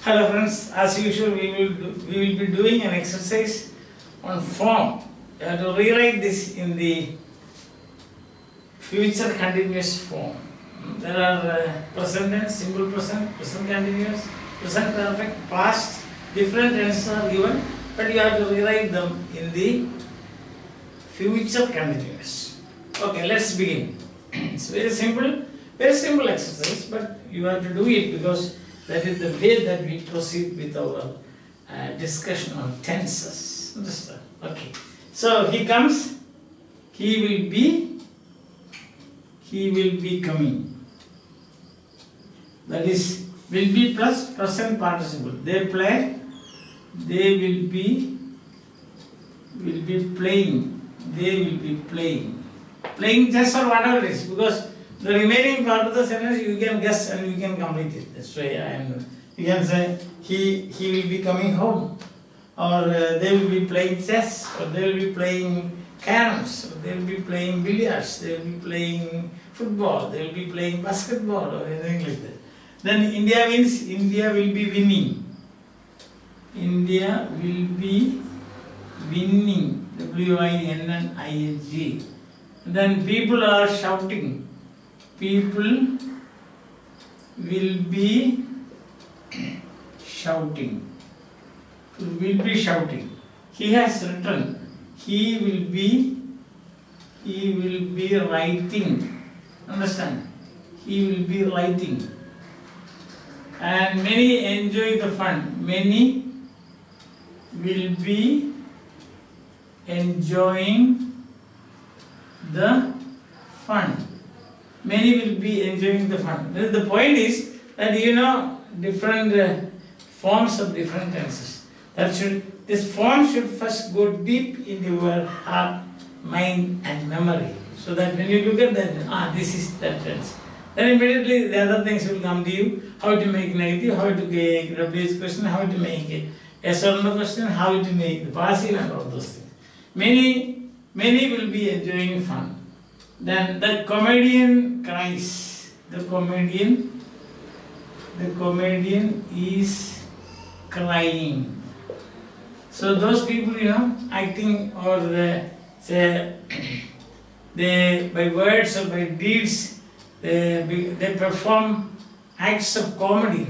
Hello friends, as usual we will be doing an exercise on form. You have to rewrite this in the future continuous form. There are present tense, simple present, present continuous, present perfect, past, different tenses are given, but you have to rewrite them in the future continuous. Okay, let's begin. It's very simple exercise, but you have to do it because that is the way that we proceed with our discussion on tenses. Understand? Okay. So he comes, he will be coming. That is, will be plus present participle. They play, they will be playing, they will be playing. Playing chess or whatever it is, because the remaining part of the sentence you can guess and you can complete it. That's why you can say he will be coming home, or they will be playing chess, or they will be playing caroms, or they will be playing billiards, they will be playing football, they will be playing basketball, or anything like that. Then India means India will be winning. India will be winning. W-I-N-N-I-N-G. Then people are shouting. People will be shouting. Will be shouting. He has written. He will be writing. Understand? He will be writing. And many enjoy the fun. Many will be enjoying the fun. Many will be enjoying the fun. The point is that different forms of different tenses. This form should first go deep into your heart, mind and memory. So that when you look at that, this is that tense. Then immediately the other things will come to you. How to make negative, how to make replace question, how to make a yes or no question, how to make the passive and all those things. Many will be enjoying fun. Then the comedian cries. The comedian is crying. So those people, acting or they by words or by deeds, they perform acts of comedy.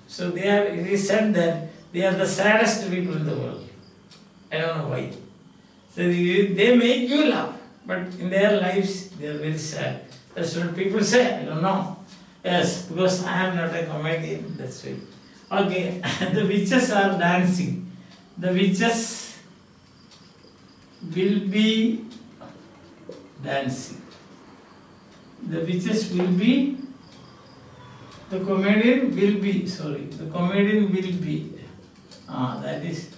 So it is said that they are the saddest people in the world. I don't know why. So they make you laugh, but in their lives they are very sad. That's what people say. I don't know. Yes, because I am not a comedian. That's why. Okay, the witches are dancing. The witches will be dancing. The witches will be. The comedian will be. Sorry, the comedian will be. That is,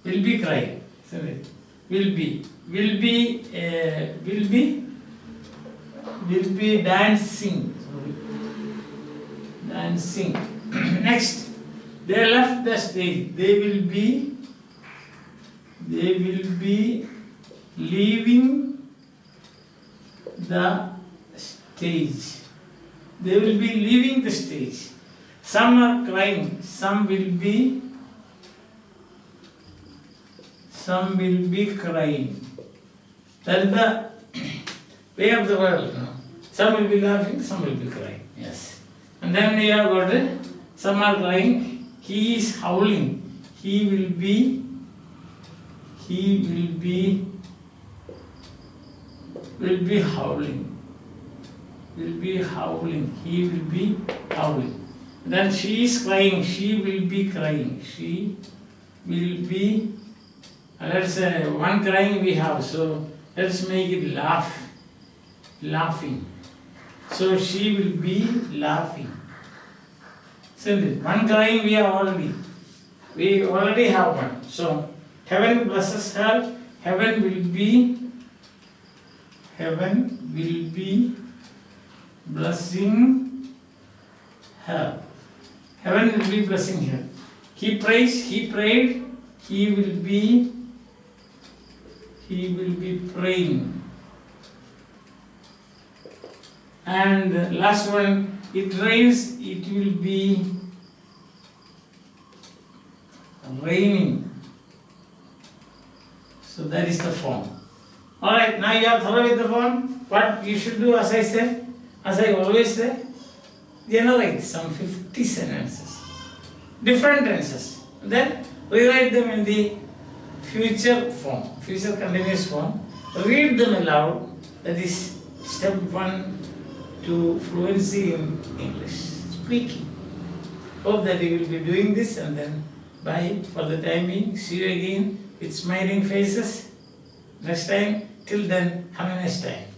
will be crying. Sorry. Will be dancing. Dancing. Next, they left the stage. They will be leaving the stage. They will be leaving the stage. Some are crying. Some will be crying. That is the way of the world. Some will be laughing, some will be crying. Yes. And then we have got some are crying. He is howling. He will be howling. Will be howling. He will be howling. Then she is crying. She will be crying. She will be. Let's say one crying we have, so let's make it laughing. So she will be laughing. Simple. One crying we already have one. So heaven blesses her. Heaven will be blessing her. Heaven will be blessing her. He prayed. He will be praying. And last one, it rains, it will be rhyming. So that is the form. Alright, now you are thorough with the form. What you should do, as I said, as I always say, generate some 50 sentences, different tenses. Then rewrite them in the future form, future continuous form. Read them aloud. That is step 1 to fluency in English speaking. Hope that you will be doing this, and then bye for the time being. See you again with smiling faces next time. Till then, have a nice time.